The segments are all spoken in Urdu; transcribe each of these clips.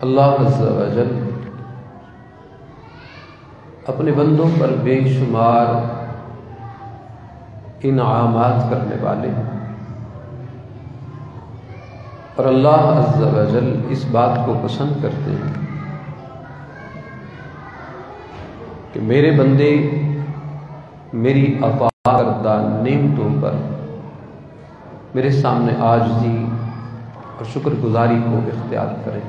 اللہ عز و جل اپنے بندوں پر بے شمار انعامات کرنے والے اور اللہ عز و جل اس بات کو پسند کرتے ہیں کہ میرے بندے میری عطا کردہ نعمتوں پر میرے سامنے عاجزی اور شکر گزاری کو اختیار کریں۔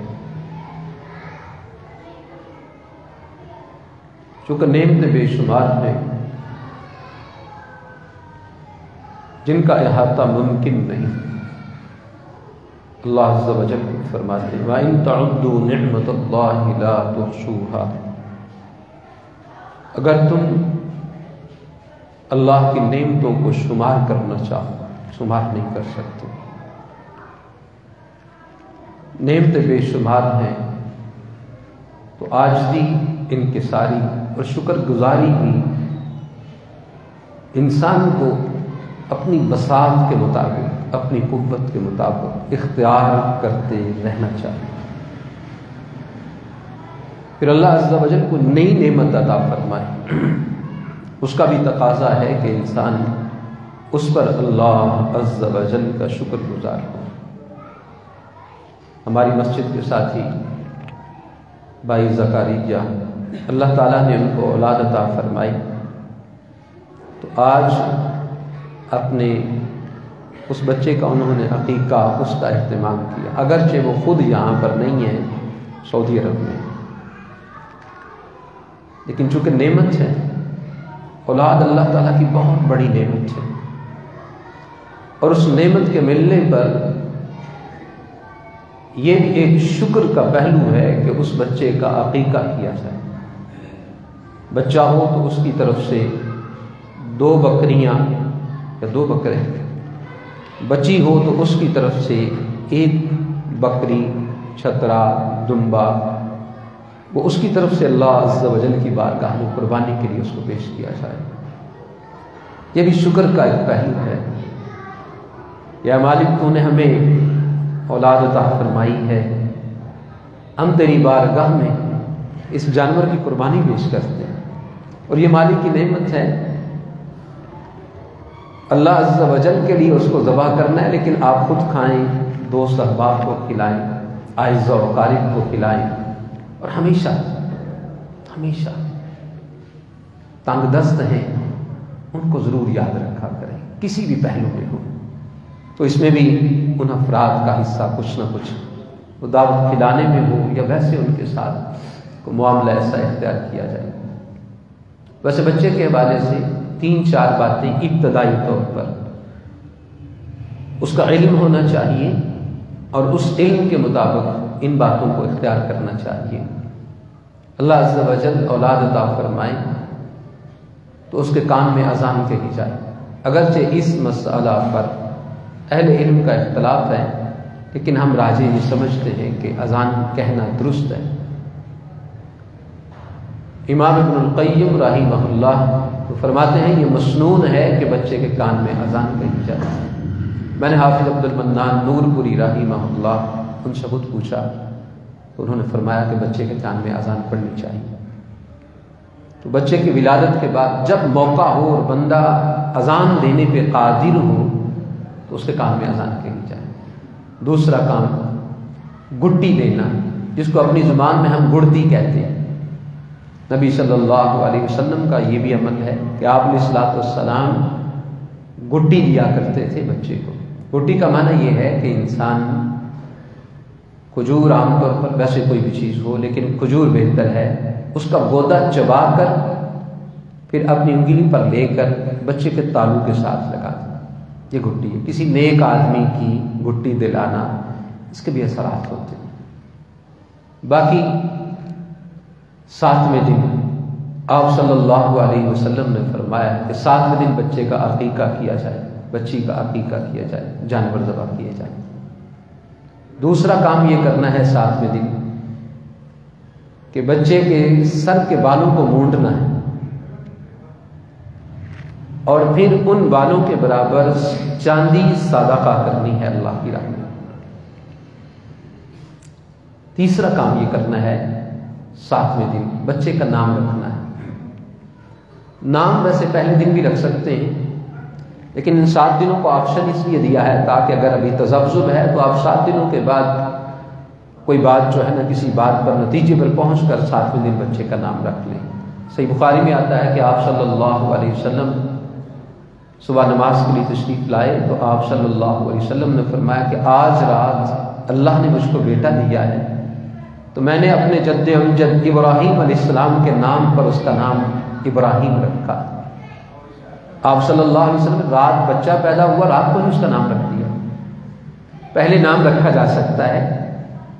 چونکہ نعمتیں بے شمار ہیں جن کا احاطہ ممکن نہیں۔ اللہ عز و جل فرماتے ہیں وَإِن تَعُدُّوا نِعْمَةَ اللَّهِ لَا تُحْصُوهَا، اگر تم اللہ کی نعمتوں کو شمار کرنا چاہو شمار نہیں کر سکتے۔ نعمتیں بے شمار ہیں تو عاجزی انکساری اور شکر گزاری بھی انسان کو اپنی بساط کے مطابق اپنی قوت کے مطابق اختیار کرتے رہنا چاہیے۔ پھر اللہ عز و جل کو نئی نعمت عطا فرمائے، اس کا بھی تقاضا ہے کہ انسان اس پر اللہ عز و جل کا شکر گزار ہو۔ ہماری مسجد کے ساتھی بھائی زکریا اللہ تعالیٰ نے ان کو اولاد عطا فرمائی، تو آج اپنے اس بچے کا انہوں نے عقیقہ اس کا اہتمام کیا، اگرچہ وہ خود یہاں پر نہیں ہیں، سعودی عرب میں، لیکن چونکہ نعمت ہے، اولاد اللہ تعالیٰ کی بہت بڑی نعمت ہے، اور اس نعمت کے ملنے پر یہ بھی ایک شکر کا پہلو ہے کہ اس بچے کا عقیقہ کیا جائے۔ بچہ ہو تو اس کی طرف سے 2 بکریاں یا 2 بکرے، بچی ہو تو اس کی طرف سے 1 بکری، چھترا، دمبا، وہ اس کی طرف سے اللہ عز و جل کی بارگاہ میں قربانی کے لیے اس کو پیش کیا جائے۔ یہ بھی شکر کا ایک پہلو ہے۔ یا مالک تو نے ہمیں اولاد عطا فرمائی ہے، ہم تیری بارگاہ میں اس جانور کی قربانی پیش کرتے ہیں، اور یہ مالک کی نعمت ہے، اللہ عز و جل کے لیے اس کو ذبح کرنا ہے، لیکن آپ خود کھائیں، دوست احباب کو کھلائیں، اعزاء و اقارب کو کھلائیں، اور ہمیشہ تنگ دست ہیں ان کو ضرور یاد رکھا کریں، کسی بھی پہلو میں ہو تو اس میں بھی ان افراد کا حصہ کچھ نہ کچھ، وہ دعوت کھلانے میں ہو یا ویسے ان کے ساتھ کو معاملہ ایسا اختیار کیا جائے۔ ویسے بچے کے حوالے سے 3-4 باتیں ابتدائی طور پر اس کا علم ہونا چاہیے، اور اس علم کے مطابق ان باتوں کو اختیار کرنا چاہیے۔ اللہ عز و جل اولاد عطا فرمائے تو اس کے کان میں اذان کہی جائے، اگرچہ اس مسئلہ پر اہل علم کا اختلاف ہے، لیکن ہم راجح یہ سمجھتے ہیں کہ اذان کہنا درست ہے۔ امام ابن القیم رحمہ اللہ فرماتے ہیں یہ مسنون ہے کہ بچے کے کان میں اذان کہی جائے۔ میں نے حافظ عبد المنان نور پوری رحمہ اللہ ان سے خود پوچھا تو انہوں نے فرمایا کہ بچے کے کان میں اذان پڑھنی چاہیے۔ تو بچے کی ولادت کے بعد جب موقع ہو اور بندہ اذان دینے پہ قادر ہو تو اس کے کان میں اذان کہی جائے۔ دوسرا کام گڈی دینا، جس کو اپنی زبان میں ہم گڑتی کہتے ہیں۔ نبی صلی اللہ علیہ وسلم کا یہ بھی عمل ہے کہ آپ علیہ الصلوۃ والسلام گڈی دیا کرتے تھے بچے کو۔ گڈی کا معنی یہ ہے کہ انسان کھجور، عام طور پر ویسے کوئی بھی چیز ہو لیکن کھجور بہتر ہے، اس کا گودا چبا کر پھر اپنی انگلی پر لے کر بچے کے تالو کے ساتھ لگا دیں، یہ گھٹی ہے۔ کسی نیک آدمی کی گھٹی دلانا، اس کے بھی اثرات ہوتے ہیں۔ باقی 7ویں دن آپ صلی اللہ علیہ وسلم نے فرمایا کہ 7ویں دن بچے کا عقیقہ کیا جائے، بچی کا عقیقہ کیا جائے، جانور ذبح کیے جائے۔ دوسرا کام یہ کرنا ہے 7ویں دن کہ بچے کے سر کے بالوں کو مونڈنا ہے، اور پھر ان بالوں کے برابر چاندی صدقہ کرنی ہے اللہ کی راہ میں۔ تیسرا کام یہ کرنا ہے 7ویں دن بچے کا نام رکھنا ہے۔ نام ویسے پہلے دن بھی رکھ سکتے ہیں، لیکن ان 7 دنوں کو آپشن اس لیے دیا ہے تاکہ اگر ابھی تذبذب ہے تو آپ 7 دنوں کے بعد کوئی بات جو ہے نا کسی بات پر نتیجے پر پہنچ کر 7ویں دن بچے کا نام رکھ لیں۔ صحیح بخاری میں آتا ہے کہ آپ صلی اللہ علیہ وسلم صبح نماز کے لیے تشریف لائے تو آپ صلی اللہ علیہ وسلم نے فرمایا کہ آج رات اللہ نے مجھ کو بیٹا دیا ہے تو میں نے اپنے جد امجد ابراہیم علیہ السلام کے نام پر اس کا نام ابراہیم رکھا۔ آپ صلی اللہ علیہ وسلم رات بچہ پیدا ہوا، رات کو ہی اس کا نام رکھ دیا۔ پہلے نام رکھا جا سکتا ہے،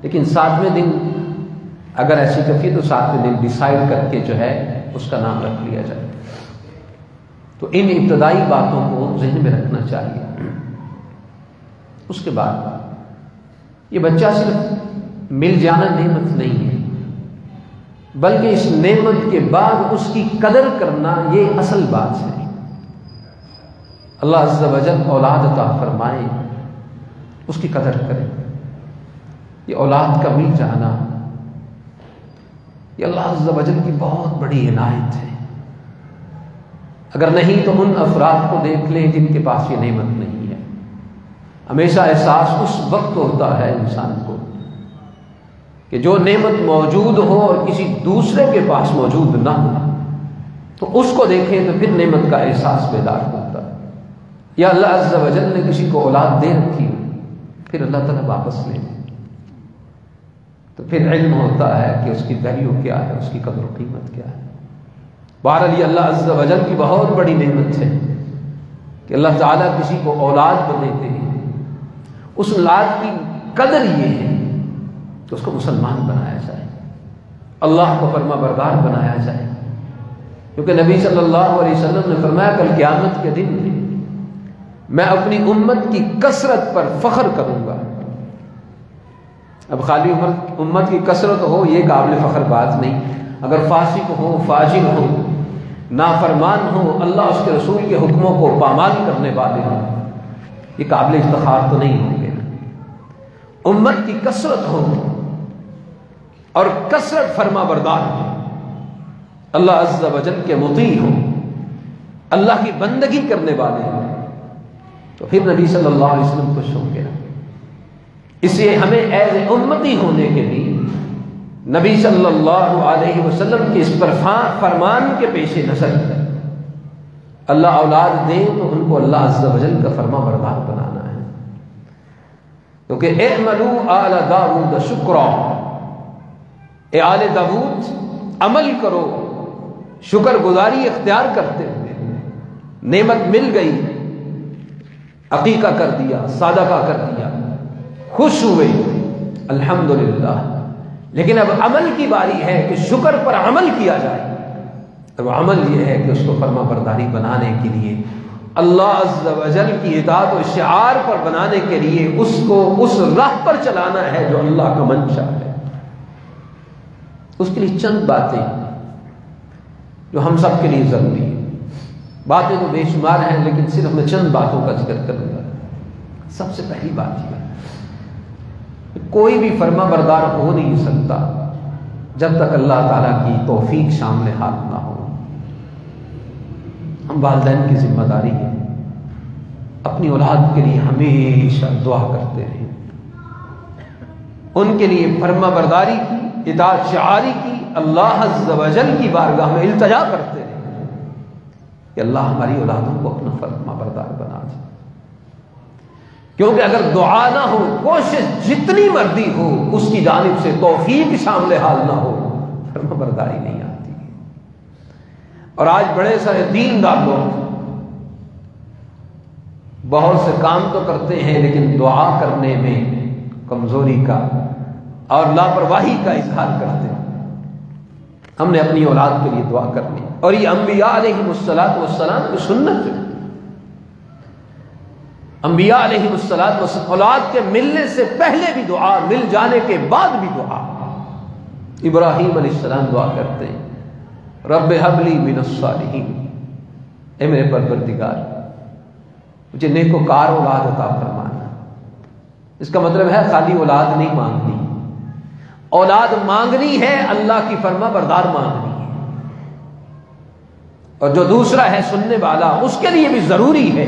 لیکن 7ویں دن اگر ایسی کفی تو 7ویں دن ڈیسائیڈ کر کے جو ہے اس کا نام رکھ لیا جائے۔ تو ان ابتدائی باتوں کو ذہن میں رکھنا چاہیے۔ اس کے بعد یہ بچہ صرف مل جانا نعمت نہیں ہے، بلکہ اس نعمت کے بعد اس کی قدر کرنا یہ اصل بات ہے۔ اللہ عز و جل اولاد عطا فرمائے، اس کی قدر کرے۔ یہ اولاد کا مل جانا یہ اللہ عز و جل کی بہت بڑی عنایت ہے۔ اگر نہیں تو ان افراد کو دیکھ لیں جن کے پاس یہ نعمت نہیں ہے۔ ہمیشہ احساس اس وقت ہوتا ہے انسان کو کہ جو نعمت موجود ہو اور کسی دوسرے کے پاس موجود نہ ہو تو اس کو دیکھیں تو پھر نعمت کا احساس بیدار ہوتا ہے۔ یا اللہ عز و جل نے کسی کو اولاد دے رکھی ہو پھر اللہ تعالیٰ واپس لے تو پھر علم ہوتا ہے کہ اس کی ویلیو کیا ہے، اس کی قدر و قیمت کیا ہے۔ بہرحال یہ اللہ عز و جل کی بہت بڑی نعمت ہے کہ اللہ تعالیٰ کسی کو اولاد دیتے ہیں، اس اولاد کی قدر یہ ہے کہ اس کو مسلمان بنایا جائے، اللہ کو فرما بردار بنایا جائے، کیونکہ نبی صلی اللہ علیہ وسلم نے فرمایا کل قیامت کے دن میں اپنی امت کی کثرت پر فخر کروں گا۔ اب خالی امت کی کثرت ہو یہ قابل فخر بات نہیں، اگر فاسق ہو، فاجر ہو، نافرمان ہو، اللہ اس کے رسول کے حکموں کو پامال کرنے والے ہوں، یہ قابل افتخار تو نہیں ہوں گے۔ امت کی کثرت ہو اور کثرت فرما بردار ہو، اللہ عز و جل کے مطیع ہو، اللہ کی بندگی کرنے والے ہوں، تو پھر نبی صلی اللہ علیہ وسلم خوش ہوں گے۔ اس لیے ہمیں ایز امتی ہونے کے لیے نبی صلی اللہ علیہ وسلم کے اس فرمان کے پیش نظر اللہ اولاد دیں تو ان کو اللہ عز و جل کا فرما بردار بنانا ہے، کیونکہ اعملوا آل داؤد شکرا، اے آل داؤد عمل کرو شکر گزاری اختیار کرتے ہوئے۔ نعمت مل گئی، عقیقہ کر دیا، صدقہ کر دیا، خوش ہوئے الحمدللہ، لیکن اب عمل کی باری ہے کہ شکر پر عمل کیا جائے۔ اب عمل یہ ہے کہ اس کو فرما برداری بنانے کے لیے، اللہ عز و جل کی اطاعت و شعار پر بنانے کے لیے اس کو اس راہ پر چلانا ہے جو اللہ کا منشا ہے۔ اس کے لیے چند باتیں جو ہم سب کے لیے ضروری ہیں، باتیں تو بے شمار ہیں لیکن صرف میں چند باتوں کا ذکر کروں گا۔ سب سے پہلی بات یہ کہ کوئی بھی فرما بردار ہو نہیں سکتا جب تک اللہ تعالیٰ کی توفیق شامل ہاتھ نہ ہو۔ ہم والدین کی ذمہ داری ہے اپنی اولاد کے لیے ہمیشہ دعا کرتے رہیں، ان کے لیے فرما برداری کی، اطاعت شعاری کی، اللہ عز و جل کی بارگاہ میں التجا کرتے رہیں کہ اللہ ہماری اولادوں کو اپنا فرما بردار بنا دے، کیونکہ اگر دعا نہ ہو، کوشش جتنی مردی ہو، اس کی جانب سے توفیق شامل حال نہ ہو، فرما برداری نہیں آتی۔ اور آج بڑے سارے دیندار لوگ بہت سے کام تو کرتے ہیں لیکن دعا کرنے میں کمزوری کا اور لاپرواہی کا اظہار کرتے ہیں۔ ہم نے اپنی اولاد کے لیے دعا کرنی، اور یہ انبیاء علیہم السلام کی سنت ہے۔ انبیاء علیہم السلام اولاد کے ملنے سے پہلے بھی دعا، مل جانے کے بعد بھی دعا۔ ابراہیم علیہ السلام دعا کرتے ہیں رب ہب لی من الصالحین، اے میرے پروردگار مجھے نیکوکار اولاد عطا فرمانا۔ اس کا مطلب ہے خالی اولاد نہیں مانگنی، اولاد مانگنی ہے اللہ کی فرما بردار مانگنی ہے، اور جو دوسرا ہے سننے والا اس کے لیے بھی ضروری ہے۔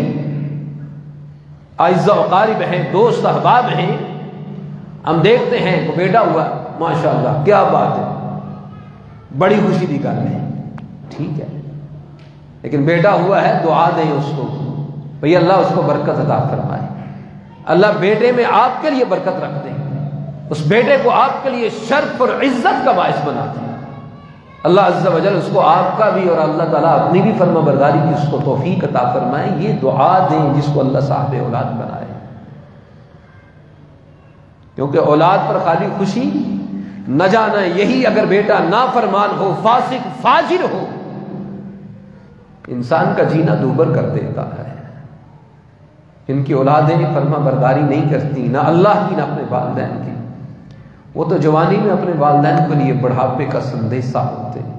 اعزاء و اقارب ہیں، دوست احباب ہیں، ہم دیکھتے ہیں وہ بیٹا ہوا، ماشاءاللہ کیا بات ہے، بڑی خوشی کی گل ہے، ٹھیک ہے، لیکن بیٹا ہوا ہے، دعا دیں اس کو بھئی اللہ اس کو برکت عطا فرمائے، اللہ بیٹے میں آپ کے لیے برکت رکھ دیں، اس بیٹے کو آپ کے لیے شرف اور عزت کا باعث بنا دیں، اللہ عز و جل اس کو آپ کا بھی اور اللہ تعالیٰ اپنی بھی فرما برداری کی اس کو توفیق عطا فرمائے۔ یہ دعا دیں جس کو اللہ صاحب اولاد بنائے، کیونکہ اولاد پر خالی خوشی نہ جانا، یہی اگر بیٹا نافرمان ہو، فاسق فاجر ہو، انسان کا جینا دوبر کر دیتا ہے۔ ان کی اولادیں فرما برداری نہیں کرتی، نہ اللہ کی نہ اپنے والدین کی، وہ تو جوانی میں اپنے والدین کے لیے بڑھاپے کا سندیسہ ہوتے ہیں،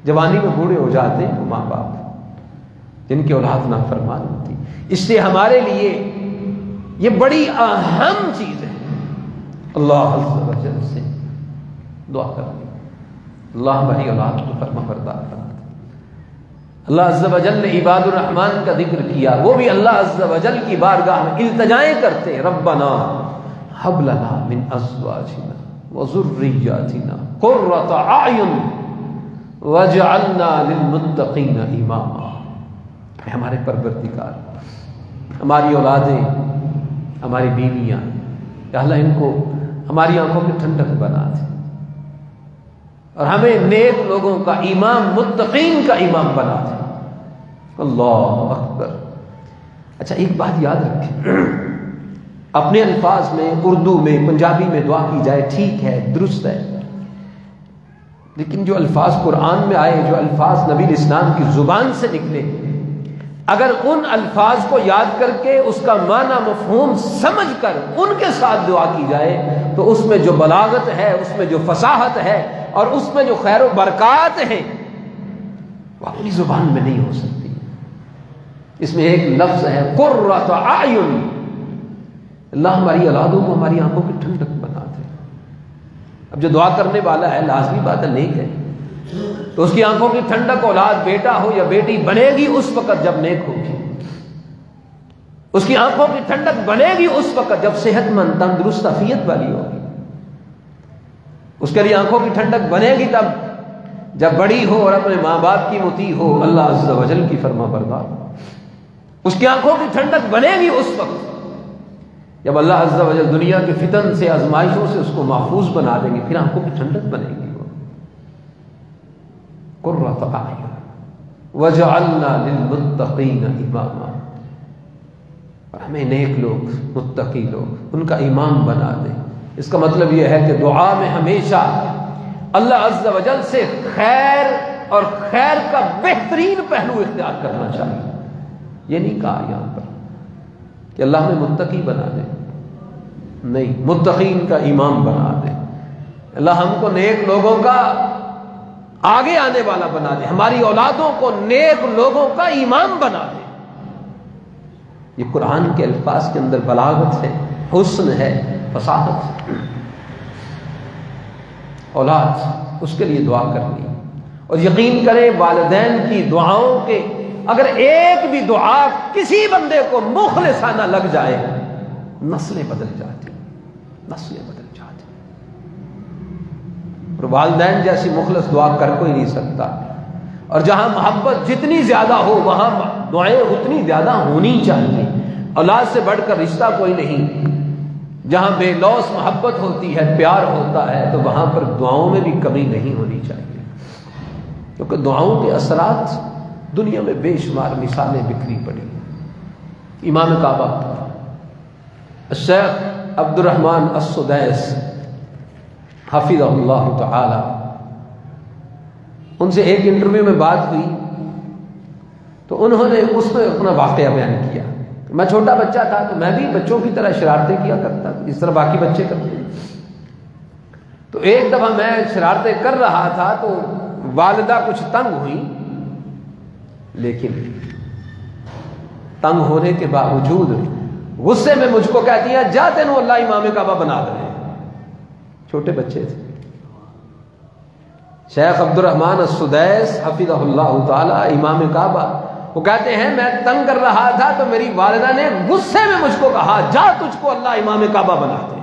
جوانی میں بوڑھے ہو جاتے ہیں وہ ماں باپ جن کی اولاد نافرمان ہوتی۔ اس لیے ہمارے لیے یہ بڑی اہم چیز ہے، اللہ عز و جل سے دعا کریں اللہ ہماری اولاد کو فرما بردار بنا دے۔ اللہ عز و جل نے عباد الرحمن کا ذکر کیا، وہ بھی اللہ عز و جل کی بارگاہ میں التجائیں کرتے ہیں، ربنا هب لنا من ازواجنا وذرياتنا قرة اعین واجعلنا للمتقین اماما۔ ہمارے پروردگار، ہماری اولادیں، ہماری بیویاں، یا اللہ ان کو ہماری آنکھوں میں ٹھنڈک بنا دے اور ہمیں نیک لوگوں کا امام، متقین کا امام بنا دے۔ اللہ اکبر۔ اچھا ایک بات یاد رکھیں، اپنے الفاظ میں، اردو میں، پنجابی میں دعا کی جائے، ٹھیک ہے، درست ہے، لیکن جو الفاظ قرآن میں آئے، جو الفاظ نبی اسلام کی زبان سے نکلے، اگر ان الفاظ کو یاد کر کے اس کا معنی مفہوم سمجھ کر ان کے ساتھ دعا کی جائے تو اس میں جو بلاغت ہے، اس میں جو فصاحت ہے اور اس میں جو خیر و برکات ہیں وہ اپنی زبان میں نہیں ہو سکتی۔ اس میں ایک لفظ ہے قرۃ اعین، اللہ ہماری اولادوں کو ہماری آنکھوں کی ٹھنڈک بنا دے۔ اب جو دعا کرنے والا ہے، لازمی بات ہے نیک ہے، تو اس کی آنکھوں کی ٹھنڈک اولاد بیٹا ہو یا بیٹی بنے گی اس وقت جب نیک ہوگی، اس کی آنکھوں کی ٹھنڈک بنے گی اس وقت جب صحت مند، تندرست، عافیت والی ہوگی، اس کے لیے آنکھوں کی ٹھنڈک بنے گی تب جب بڑی ہو اور اپنے ماں باپ کی مطیع ہو، اللہ عز و جل کی فرما بردار ہو۔ اس کی آنکھوں کی ٹھنڈک بنے گی اس وقت جب اللہ عز و جل دنیا کے فتن سے، آزمائشوں سے اس کو محفوظ بنا دیں گے، پھر آنکھوں کی ٹھنڈک بنے گی وہ۔ قرۃ اعین وجعلنا للمتقین اماما، ہمیں نیک لوگ، متقی لوگ، ان کا امام بنا دے۔ اس کا مطلب یہ ہے کہ دعا میں ہمیشہ اللہ عز و جل سے خیر اور خیر کا بہترین پہلو اختیار کرنا چاہیے۔ یہ نہیں کہا یہاں پر کہ اللہ ہمیں متقی بنا دے، نہیں، متقین کا امام بنا دے، اللہ ہم کو نیک لوگوں کا آگے آنے والا بنا دے، ہماری اولادوں کو نیک لوگوں کا امام بنا دے۔ یہ قرآن کے الفاظ کے اندر بلاغت ہے، حسن ہے، فصاحت ہے۔ اولاد، اس کے لیے دعا کرنی، اور یقین کریں والدین کی دعاؤں کے اگر ایک بھی دعا کسی بندے کو مخلصانہ لگ جائے، نسلیں بدل جاتی، نسلیں بدل جاتی۔ اور والدین جیسی مخلص دعا کر کوئی نہیں سکتا، اور جہاں محبت جتنی زیادہ ہو وہاں دعائیں اتنی زیادہ ہونی چاہیے۔ اولاد سے بڑھ کر رشتہ کوئی نہیں۔ جہاں بے لوث محبت ہوتی ہے، پیار ہوتا ہے، تو وہاں پر دعاؤں میں بھی کمی نہیں ہونی چاہیے، کیونکہ دعاؤں کے اثرات دنیا میں بے شمار مثالیں بکھری پڑی۔ امام کعبہ الشیخ عبد الرحمن السدیس حفظہ اللہ تعالی، ان سے ایک انٹرویو میں بات ہوئی تو انہوں نے اس میں اپنا واقعہ بیان کیا۔ میں چھوٹا بچہ تھا تو میں بھی بچوں کی طرح شرارتیں کیا کرتا تھا جس طرح باقی بچے کرتے ہیں۔ تو ایک دفعہ میں شرارتیں کر رہا تھا تو والدہ کچھ تنگ ہوئی، لیکن تنگ ہونے کے باوجود غصے میں مجھ کو کہتی ہے، جا تینوں اللہ امام کعبہ بنا دے۔ چھوٹے بچے تھے. شیخ عبد الرحمن السدیس حفظہ اللہ تعالی امام کعبہ، وہ کہتے ہیں میں تنگ کر رہا تھا تو میری والدہ نے غصے میں مجھ کو کہا جا تجھ کو اللہ امام کعبہ بناتے.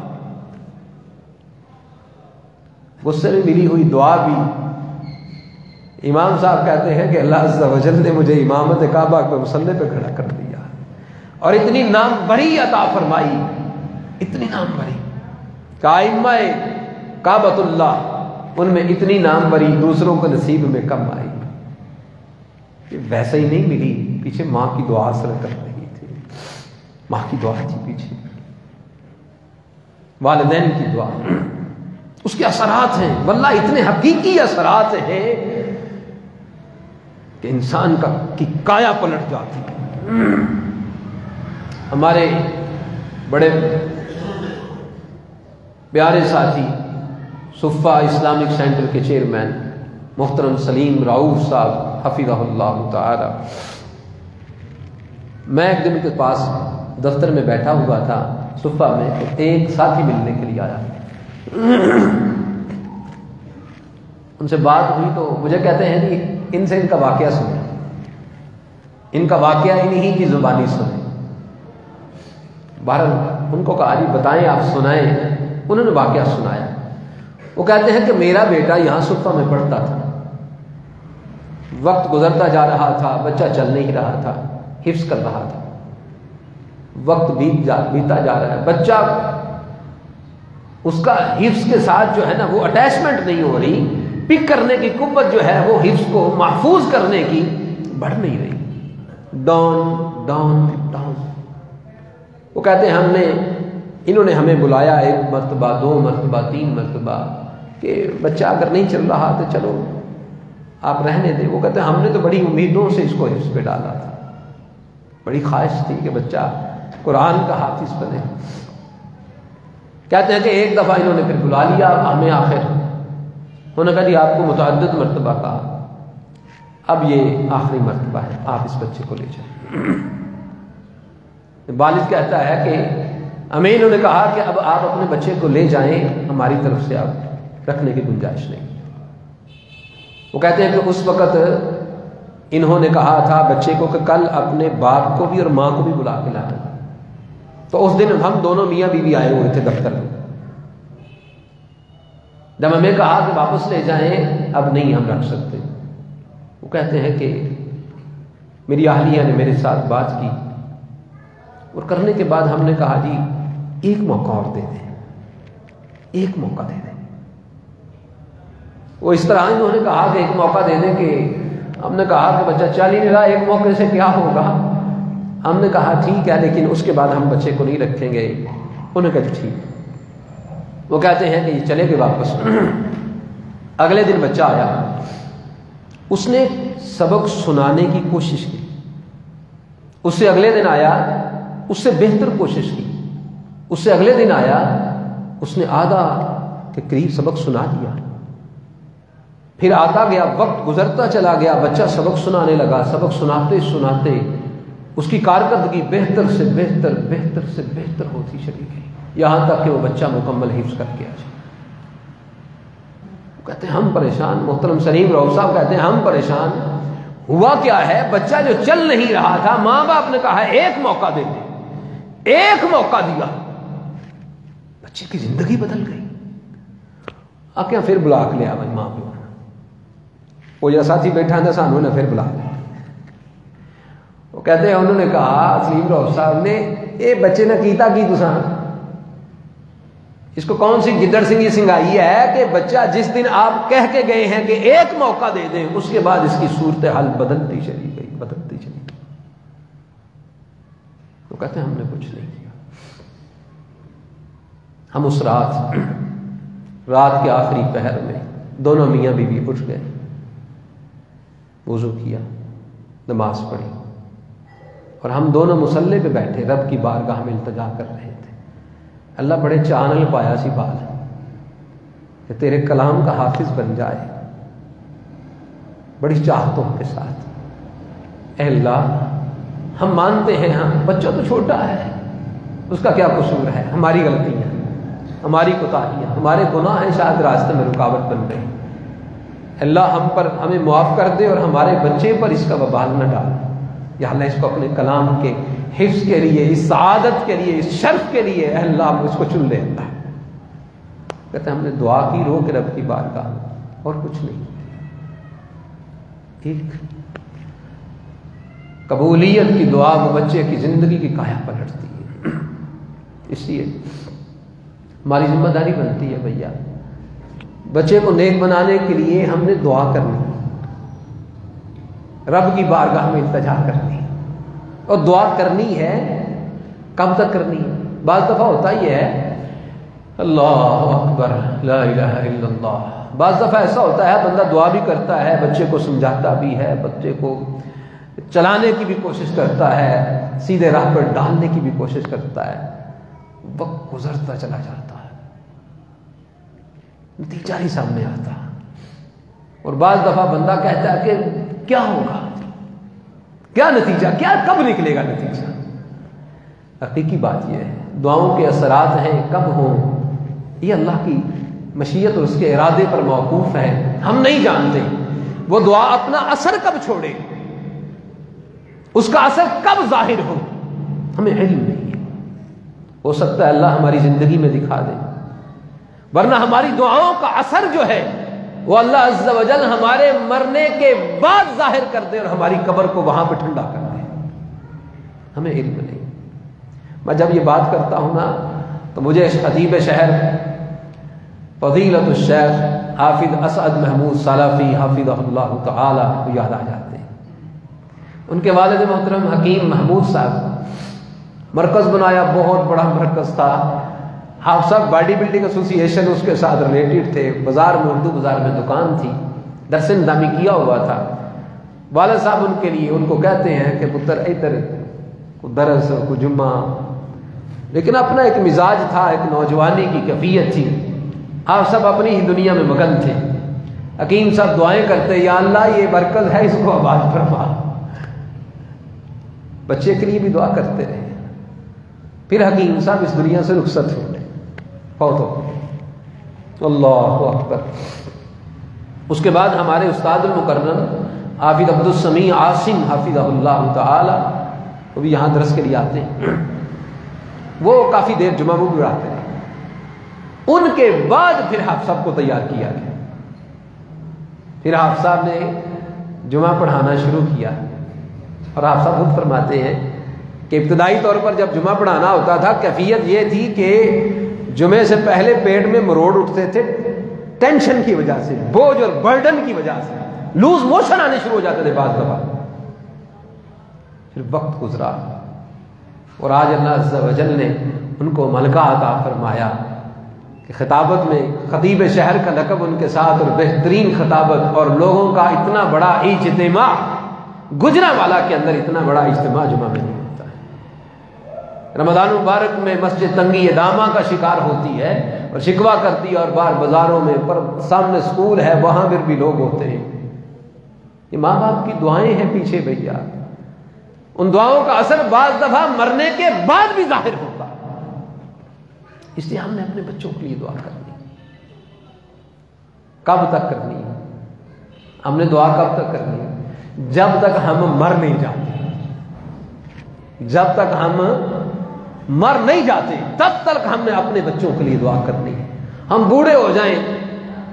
غصے میں ملی ہوئی دعا بھی. امام صاحب کہتے ہیں کہ اللہ عز و جل نے مجھے امامت کعبہ کے مصلی پہ کھڑا کر دیا اور اتنی نام بری عطا فرمائی، اتنی نام بری کہ ائمہ کعبۃ اللہ ان میں اتنی نام بری دوسروں کو نصیب میں کم آئی. کہ ویسے ہی نہیں ملی، پیچھے ماں کی دعا اثر کر رہی تھی، ماں کی دعا تھی پیچھے، والدین کی دعا. اس کے اثرات ہیں واللہ اتنے حقیقی اثرات ہیں کہ انسان کی کایا پلٹ جاتی ہے. ہمارے بڑے پیارے ساتھی صفہ اسلامک سینٹر کے چیئرمین محترم سلیم رؤوف صاحب حفظہ اللہ تعالی، میں ایک دن کے پاس دفتر میں بیٹھا ہوا تھا صفہ میں، ایک ساتھی ملنے کے لیے آیا. ان سے بات ہوئی تو مجھے کہتے ہیں کہ ان سے ان کا واقعہ سنیں، ان کا واقعہ انہی کی زبانی سنیں. بہرحال ان کو کہا جی بتائیں آپ سنائیں. انہوں نے واقعہ سنایا. وہ کہتے ہیں کہ میرا بیٹا یہاں صفہ میں پڑھتا تھا، وقت گزرتا جا رہا تھا، بچہ چل نہیں رہا تھا، حفظ کر رہا تھا، وقت بیتا جا رہا ہے، بچہ اس کا حفظ کے ساتھ جو ہے نا وہ اٹیچمنٹ نہیں ہو رہی، پک کرنے کی قوت جو ہے وہ حفظ کو محفوظ کرنے کی بڑھ نہیں رہی، ڈاؤن ڈاؤن ڈاؤن. وہ کہتے ہیں انہوں نے ہمیں بلایا 1 مرتبہ 2 مرتبہ 3 مرتبہ کہ بچہ اگر نہیں چل رہا تو چلو آپ رہنے دیں. وہ کہتے ہیں ہم نے تو بڑی امیدوں سے اس کو حفظ پہ ڈالا تھا، بڑی خواہش تھی کہ بچہ قرآن کا حافظ بنے. کہتے ہیں کہ ایک دفعہ انہوں نے پھر بلا لیا ہمیں آخر، انہوں نے کہا جی آپ کو متعدد مرتبہ کہا، اب یہ آخری مرتبہ ہے، آپ اس بچے کو لے جائیں. والد کہتا ہے کہ ہمیں انہوں نے کہا کہ اب آپ اپنے بچے کو لے جائیں، ہماری طرف سے آپ رکھنے کی گنجائش نہیں. وہ کہتے ہیں کہ اس وقت انہوں نے کہا تھا بچے کو کہ کل اپنے باپ کو بھی اور ماں کو بھی بلا کے لانا. تو اس دن ہم دونوں میاں بیوی آئے ہوئے تھے دفتر میں. جب ہمیں کہا کہ واپس لے جائیں اب نہیں ہم رکھ سکتے. وہ کہتے ہیں کہ میری اہلیہ نے میرے ساتھ بات کی اور کرنے کے بعد ہم نے کہا جی ایک موقع اور دے دیں، ایک موقع دے دیں. وہ اس طرح انہوں نے کہا کہ ایک موقع دے دیں کہ ہم نے کہا کہ بچہ چل ہی نہیں رہا، ایک موقع سے کیا ہوگا. ہم نے کہا ٹھیک ہے لیکن اس کے بعد ہم بچے کو نہیں رکھیں گے. انہوں نے کہا ٹھیک. وہ کہتے ہیں کہ یہ چلے گئے واپس. اگلے دن بچہ آیا، اس نے سبق سنانے کی کوشش کی. اس سے اگلے دن آیا، اس سے بہتر کوشش کی. اس سے اگلے دن آیا، اس نے آدھا کے قریب سبق سنا دیا. پھر آتا گیا، وقت گزرتا چلا گیا، بچہ سبق سنانے لگا. سبق سناتے سناتے اس کی کارکردگی بہتر سے بہتر بہتر سے بہتر ہوتی چلی گئی، یہاں تک کہ وہ بچہ مکمل حفظ کر کے آ جائے. کہتے ہیں ہم پریشان. محترم سلیم رؤوف صاحب کہتے ہیں ہم پریشان. ہوا کیا ہے، بچہ جو چل نہیں رہا تھا، ماں باپ نے کہا ایک موقع دے دیں. ایک موقع دیا، بچے کی زندگی بدل گئی. آکے پھر بلا کے لیا بھائی ماں پیو. وہ جو ساتھی بیٹھا تھا سانوں نے پھر بلا لیا. وہ کہتے ہیں انہوں نے کہا سلیم رؤوف صاحب نے اے بچے نے کیتا کی تساں، اس کو کون سی گدڑ سنگھی سنگائی ہے کہ بچہ جس دن آپ کہہ کے گئے ہیں کہ ایک موقع دے دیں، اس کے بعد اس کی صورتحال بدلتی چلی گئی بدلتی چلی گئی. وہ کہتے ہیں ہم نے کچھ نہیں کیا. ہم اس رات کے آخری پہر میں دونوں میاں بیوی اٹھ گئے، وضو کیا، نماز پڑھی، اور ہم دونوں مصلی پہ بیٹھے رب کی بارگاہ میں التجا کر رہے تھے. اللہ بڑے چانل پایا سی بال کہ تیرے کلام کا حافظ بن جائے، بڑی چاہتوں کے ساتھ. اے اللہ ہم مانتے ہیں، ہم بچہ تو چھوٹا ہے، اس کا کیا قصور ہے، ہماری غلطیاں، ہماری کوتاہیاں، ہمارے گناہ ہیں شاید راستے میں رکاوٹ بن رہے ہیں۔ اللہ ہمیں معاف کر دے اور ہمارے بچے پر اس کا وبال نہ ڈال۔ یا اللہ اس کو اپنے کلام کے حفظ کے لیے، اس سعادت کے لیے، اس شرف کے لیے اے اللہ ہم اس کو چن لے۔ اللہ کہتے ہیں ہم نے دعا کی روک رب کی بارگاہ اور کچھ نہیں۔ ایک قبولیت کی دعا وہ بچے کی زندگی کی کایا پلٹتی ہے۔ اس لیے ہماری ذمہ داری بنتی ہے بھیا، بچے کو نیک بنانے کے لیے ہم نے دعا کرنی، رب کی بارگاہ میں التجا کرنی، اور دعا کرنی ہے کب تک کرنی ہے؟ بعض دفعہ ہوتا ہی ہے اللہ اکبر لا الہ الا اللہ، بعض دفعہ ایسا ہوتا ہے بندہ دعا بھی کرتا ہے، بچے کو سمجھاتا بھی ہے، بچے کو چلانے کی بھی کوشش کرتا ہے، سیدھے راہ پر ڈالنے کی بھی کوشش کرتا ہے، وقت گزرتا چلا جاتا ہے، نتیجہ نہیں سامنے آتا، اور بعض دفعہ بندہ کہتا ہے کہ کیا ہوگا، کیا نتیجہ، کیا کب نکلے گا نتیجہ؟ حقیقی بات یہ ہے دعاؤں کے اثرات ہیں کب ہوں یہ اللہ کی مشیت اور اس کے ارادے پر موقوف ہے، ہم نہیں جانتے وہ دعا اپنا اثر کب چھوڑے، اس کا اثر کب ظاہر ہو، ہمیں علم نہیں ہے۔ ہو سکتا ہے اللہ ہماری زندگی میں دکھا دے، ورنہ ہماری دعاؤں کا اثر جو ہے وہ اللہ عز و جل ہمارے مرنے کے بعد ظاہر کر دے اور ہماری قبر کو وہاں پہ ٹھنڈا کر دے، ہمیں علم نہیں۔ میں جب یہ بات کرتا ہوں نا تو مجھے خطیب شہر فضیلت الشیخ حافظ اسعد محمود سلفی حافظہ اللہ تعالی یاد آ جاتے ہیں۔ ان کے والد محترم حکیم محمود صاحب مرکز بنایا، بہت بڑا مرکز تھا، حافظ صاحب باڈی بلڈنگ ایسوسی ایشن اس کے ساتھ ریلیٹڈ تھے، بازار میں اردو بازار میں دکان تھی، درس نظامی کیا ہوا تھا۔ والد صاحب ان کے لیے ان کو کہتے ہیں کہ پتر ادھر کو درس کو جمعہ، لیکن اپنا ایک مزاج تھا، ایک نوجوانی کی کیفیت تھی، آپ سب اپنی ہی دنیا میں مگن تھے۔ حکیم صاحب دعائیں کرتے یا اللہ یہ مرکز ہے اس کو آباد فرما، بچے کے لیے بھی دعا کرتے رہے۔ پھر حکیم صاحب اس دنیا سے رخصت ہو گئے، فوت ہو گئے، اللہ اکبر۔ اس کے بعد ہمارے استاد المکرم حافظ عبد السمیع عاصم حافظہ اللہ تعالی وہ بھی یہاں درس کے لیے آتے ہیں، وہ کافی دیر جمعہ بھی پڑھاتے ہیں۔ ان کے بعد پھر حافظ صاحب کو تیار کیا گیا، پھر حافظ صاحب نے جمعہ پڑھانا شروع کیا، اور حافظ صاحب خود فرماتے ہیں کہ ابتدائی طور پر جب جمعہ پڑھانا ہوتا تھا کیفیت یہ تھی کہ جمعے سے پہلے پیٹ میں مروڑ اٹھتے تھے، ٹینشن کی وجہ سے، بوجھ اور برڈن کی وجہ سے لوز موشن آنے شروع ہو جاتے تھے بعض دفعہ۔ پھر وقت گزرا اور آج اللہ عز و جل نے ان کو ملکہ عطا فرمایا کہ خطابت میں خطیب شہر کا لقب ان کے ساتھ، اور بہترین خطابت، اور لوگوں کا اتنا بڑا اجتماع، گجرانوالہ کے اندر اتنا بڑا اجتماع جمعہ میں نہیں ہوتا ہے۔ رمضان مبارک میں مسجد تنگی دامہ کا شکار ہوتی ہے اور شکوہ کرتی ہے، اور بار بازاروں میں پر سامنے سکول ہے وہاں پر بھی لوگ ہوتے ہیں۔ یہ ماں باپ کی دعائیں ہیں پیچھے بھیا، ان دعاؤں کا اثر بعض دفعہ مرنے کے بعد بھی ظاہر ہوتا ہے۔ اس لیے ہم نے اپنے بچوں کے لیے دعا کرنی، کب تک کرنی ہے؟ ہم نے دعا کب تک کرنی ہے؟ جب تک ہم مر نہیں جاتے، جب تک ہم مر نہیں جاتے تب تک ہم نے اپنے بچوں کے لیے دعا کرنی ہے۔ ہم بوڑھے ہو جائیں،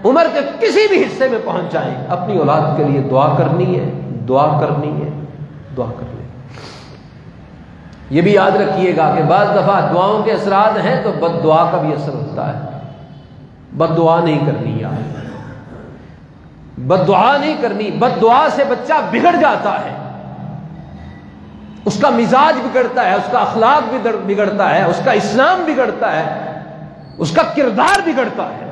عمر کے کسی بھی حصے میں پہنچ جائیں، اپنی اولاد کے لیے دعا کرنی ہے، دعا کرنی ہے، دعا کرنی ہے۔ یہ بھی یاد رکھیے گا کہ بعض دفعہ دعاؤں کے اثرات ہیں تو بد دعا کا بھی اثر ہوتا ہے۔ بد دعا نہیں کرنی یار، بد دعا نہیں کرنی، بد دعا سے بچہ بگڑ جاتا ہے، اس کا مزاج بگڑتا ہے، اس کا اخلاق بگڑتا ہے، اس کا اسلام بگڑتا ہے، اس کا کردار بگڑتا ہے۔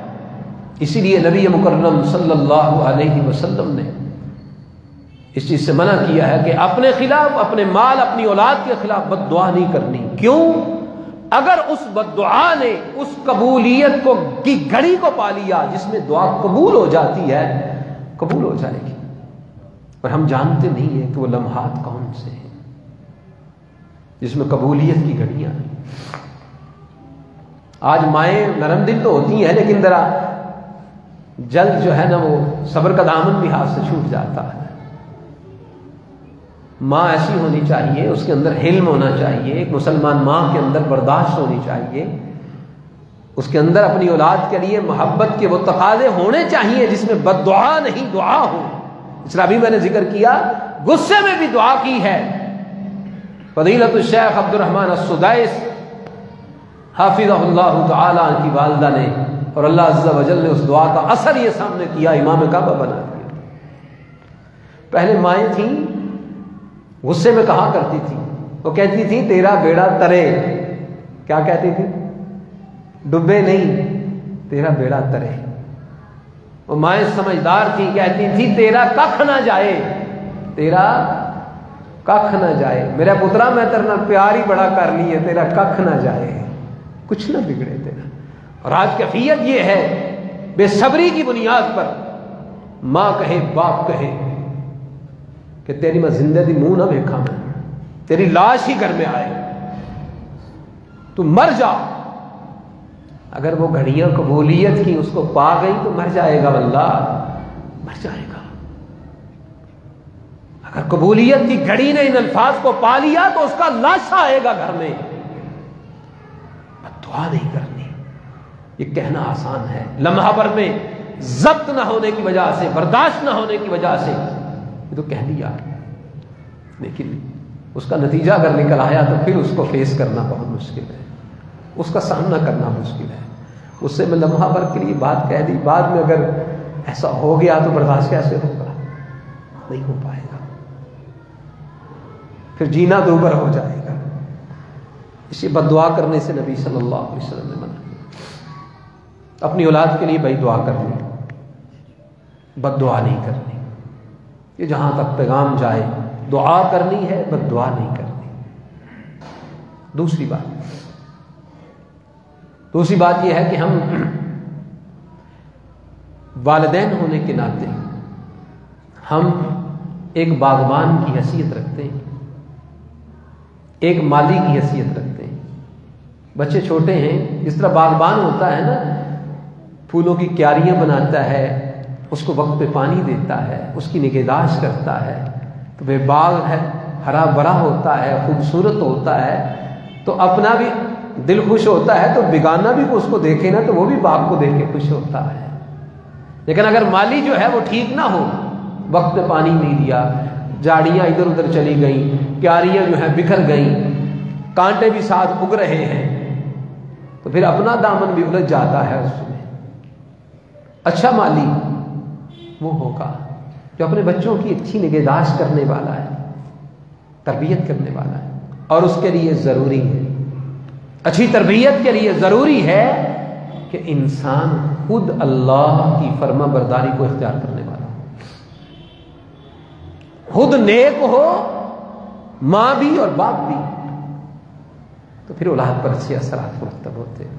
اسی لیے نبی مکرم صلی اللہ علیہ وسلم نے اس چیز سے منع کیا ہے کہ اپنے خلاف، اپنے مال، اپنی اولاد کے خلاف بد دعا نہیں کرنی۔ کیوں؟ اگر اس بد دعا نے اس قبولیت کی گھڑی کو پا لیا جس میں دعا قبول ہو جاتی ہے، قبول ہو جائے گی، اور ہم جانتے نہیں ہیں کہ وہ لمحات کون سے ہیں جس میں قبولیت کی گھڑیاں ہیں۔ آج مائیں نرم دل تو ہوتی ہیں لیکن ذرا جلد جو ہے نا وہ صبر کا دامن بھی ہاتھ سے چھوٹ جاتا ہے. ماں ایسی ہونی چاہیے، اس کے اندر حلم ہونا چاہیے. ایک مسلمان ماں کے اندر برداشت ہونی چاہیے، اس کے اندر اپنی اولاد کے لیے محبت کے وہ تقاضے ہونے چاہیے جس میں بد دعا نہیں دعا ہو. اس طرح ابھی میں نے ذکر کیا غصے میں بھی دعا کی ہے. فضیلت الشیخ عبد الرحمن السدیس حافظہ اللہ تعالی کی والدہ نے اور اللہ عز و جل نے اس دعا کا اثر یہ سامنے کیا، امام کعبہ بنا دیا. پہلے مائیں تھیں غصے میں کہا کرتی تھی، وہ کہتی تھی تیرا بیڑا ترے. کیا کہتی تھی؟ ڈبے نہیں، تیرا بیڑا ترے. وہ مائیں سمجھدار تھی، کہتی تھی تیرا ککھ نہ جائے، تیرا ککھ نہ جائے. میرا پترا میں تیرنا پیار ہی بڑا کر لی ہے، تیرا ککھ نہ جائے، کچھ نہ بگڑے تیرا. اور آج کیفیت یہ ہے بے صبری کی بنیاد پر ماں کہے باپ کہے کہ تیری میں زندگی منہ نہ دیکھا، میں تیری لاش ہی گھر میں آئے، تو مر جا. اگر وہ گھڑیاں قبولیت کی اس کو پا گئی تو مر جائے گا، واللہ مر جائے گا. اگر قبولیت کی گھڑی نے ان الفاظ کو پا لیا تو اس کا لاشا آئے گا گھر میں. دعا نہیں کرنی، یہ کہنا آسان ہے، لمحہ پر میں ضبط نہ ہونے کی وجہ سے، برداشت نہ ہونے کی وجہ سے یہ تو کہہ دیا، لیکن اس کا نتیجہ اگر نکل آیا تو پھر اس کو فیس کرنا بہت مشکل ہے، اس کا سامنا کرنا مشکل ہے. اس سے میں لمحہ بھر کے لیے بات کہہ دی، بعد میں اگر ایسا ہو گیا تو برداشت کیسے ہوگا؟ نہیں ہو پائے گا، پھر جینا دوبر ہو جائے گا. اسی بد دعا کرنے سے نبی صلی اللہ علیہ وسلم نے منع کیا. اپنی اولاد کے لیے بھائی دعا کرنی، بد دعا نہیں کرنی. یہ جہاں تک پیغام جائے دعا کرنی ہے، بد دعا نہیں کرنی. دوسری بات یہ ہے کہ ہم والدین ہونے کے ناطے ہم ایک باغبان کی حیثیت رکھتے ہیں، ایک مالی کی حیثیت رکھتے ہیں. بچے چھوٹے ہیں، جس طرح باغبان ہوتا ہے نا، پھولوں کی کیاریاں بناتا ہے، اس کو وقت پہ پانی دیتا ہے، اس کی نگہداشت کرتا ہے، تو وہ باغ ہے ہرا بھرا ہوتا ہے، خوبصورت ہوتا ہے، تو اپنا بھی دل خوش ہوتا ہے، تو بیگانہ بھی اس کو دیکھے نا تو وہ بھی باغ کو دیکھ کے خوش ہوتا ہے. لیکن اگر مالی جو ہے وہ ٹھیک نہ ہو، وقت پہ پانی نہیں دیا، جاڑیاں ادھر ادھر چلی گئیں، کیاریاں جو ہیں بکھر گئیں، کانٹے بھی ساتھ اگ رہے ہیں، تو پھر اپنا دامن بھی الجھ جاتا ہے اس میں. اچھا مالی وہ ہوگا جو اپنے بچوں کی اچھی نگہداشت کرنے والا ہے، تربیت کرنے والا ہے. اور اس کے لیے ضروری ہے، اچھی تربیت کے لیے ضروری ہے کہ انسان خود اللہ کی فرما برداری کو اختیار کرنے والا ہو، خود نیک ہو، ماں بھی اور باپ بھی، تو پھر اولاد پر اچھے اثرات مرتب ہوتے ہیں.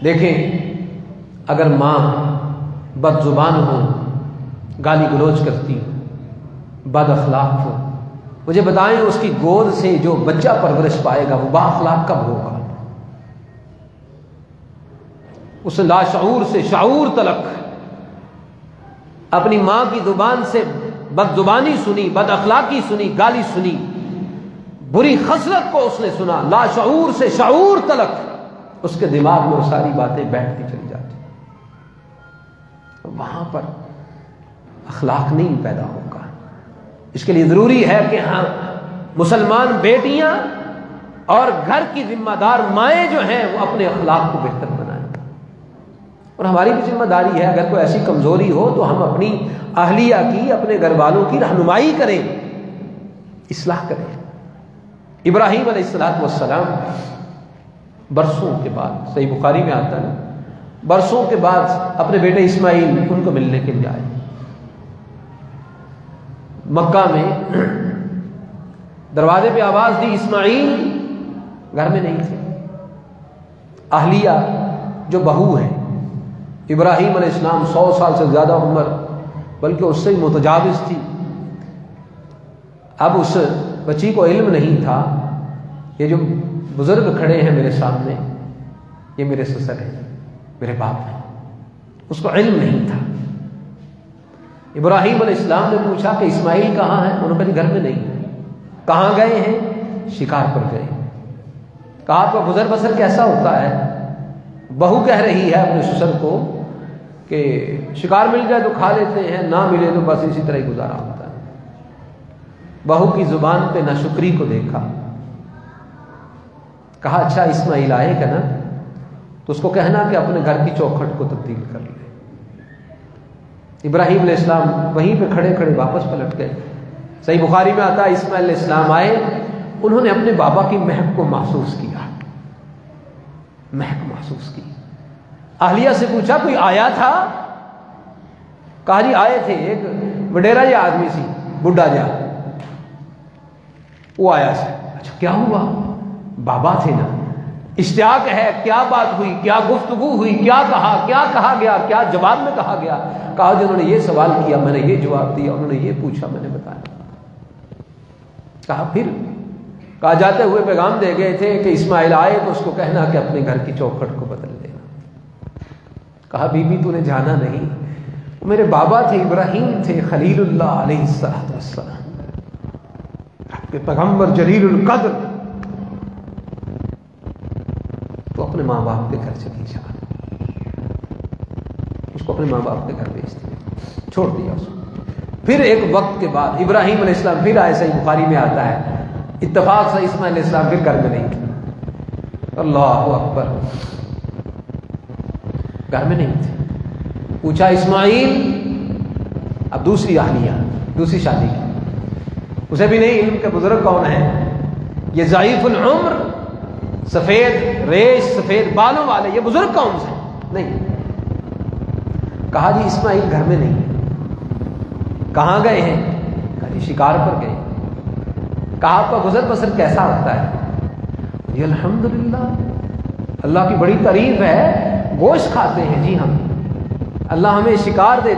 دیکھیں اگر ماں بد زبان ہو، گالی گلوچ کرتی ہو، بد اخلاق ہو، مجھے بتائیں اس کی گود سے جو بچہ پرورش پائے گا وہ با اخلاق کب ہوگا؟ اس لاشعور سے شعور تلک اپنی ماں کی زبان سے بد زبانی سنی، بد اخلاقی سنی، گالی سنی، بری خصلت کو اس نے سنا، لاشعور سے شعور تلک اس کے دماغ میں وہ ساری باتیں بیٹھتی چلی جاتی. وہاں پر اخلاق نہیں پیدا ہوگا. اس کے لیے ضروری ہے کہ ہاں مسلمان بیٹیاں اور گھر کی ذمہ دار مائیں جو ہیں وہ اپنے اخلاق کو بہتر بنائیں. اور ہماری بھی ذمہ داری ہے اگر کوئی ایسی کمزوری ہو تو ہم اپنی اہلیہ کی، اپنے گھر والوں کی رہنمائی کریں، اصلاح کریں. ابراہیم علیہ السلام برسوں کے بعد، صحیح بخاری میں آتا ہے، برسوں کے بعد اپنے بیٹے اسماعیل ان کو ملنے کے لیے آئے. مکہ میں دروازے پہ آواز دی، اسماعیل گھر میں نہیں تھے. اہلیہ جو بہو ہے، ابراہیم علیہ السلام 100 سال سے زیادہ عمر، بلکہ اس سے متجاوز تھی. اب اس بچی کو علم نہیں تھا یہ جو بزرگ کھڑے ہیں میرے سامنے یہ میرے سسر ہیں، میرے باپ ہیں۔ اس کو علم نہیں تھا۔ ابراہیم علیہ السلام نے پوچھا کہ اسماعیل کہاں ہے؟ انہوں نے کہا گھر میں نہیں۔ کہاں گئے ہیں؟ شکار پر گئے۔ کہا آپ کا گزر بسر کیسا ہوتا ہے؟ بہو کہہ رہی ہے اپنے سسر کو کہ شکار مل جائے تو کھا لیتے ہیں، نہ ملے تو بس اسی طرح ہی گزارا ہوتا ہے۔ بہو کی زبان پہ ناشکری کو دیکھا، کہا اچھا اسماعیل آئے گا نا تو اس کو کہنا کہ اپنے گھر کی چوکھٹ کو تبدیل کر لے۔ ابراہیم علیہ السلام وہیں پہ کھڑے کھڑے واپس پلٹ گئے۔ صحیح بخاری میں آتا ہے اسماعیل علیہ السلام آئے، انہوں نے اپنے بابا کی مہک کو محسوس کیا، مہک محسوس کی۔ اہلیہ سے پوچھا کوئی آیا تھا؟ کہا جی آئے تھے، ایک وڈیرا یا آدمی سی بڈھا جا، وہ آیا سی۔ اچھا کیا ہوا؟ بابا تھے نا، اشتیاق ہے، کیا بات ہوئی، کیا گفتگو ہوئی، کیا کہا گیا، کیا جواب میں کہا گیا؟ کہا جنہوں نے یہ سوال کیا میں نے یہ جواب دیا، انہوں نے یہ پوچھا میں نے بتایا۔ کہا پھر؟ کہا جاتے ہوئے پیغام دے گئے تھے کہ اسماعیل آئے تو اس کو کہنا کہ اپنے گھر کی چوکھٹ کو بدل دینا۔ کہا بی بی تو نے جانا نہیں، میرے بابا تھے، ابراہیم تھے خلیل اللہ علیہ السلام، آپ کے پیغمبر جلیل القدر، تو اپنے ماں باپ کے گھر چلی جا۔ اس کو اپنے ماں باپ کے گھر بھیج دیا، چھوڑ دیا اس کو۔ پھر ایک وقت کے بعد ابراہیم علیہ السلام پھر آئے، صحیح بخاری میں آتا ہے اتفاق سے اسماعیل علیہ السلام پھر گھر میں نہیں تھے۔ اللہ اکبر، گھر میں نہیں تھے۔ پوچھا اسماعیل، اب دوسری اہلیہ، دوسری شادی کی، اسے بھی نہیں علم کے بزرگ کون ہیں، یہ ضعیف العمر سفید ریش سفید بالوں والے یہ بزرگ کون سے؟ نہیں۔ کہا جی اسماعیل گھر میں نہیں ہے۔ کہاں گئے ہیں؟ کہا جی شکار پر گئے۔ کہا آپ کا گزر بسر کیسا ہوتا ہے؟ جی الحمدللہ، اللہ کی بڑی تعریف ہے، گوشت کھاتے ہیں جی ہم، اللہ ہمیں شکار دے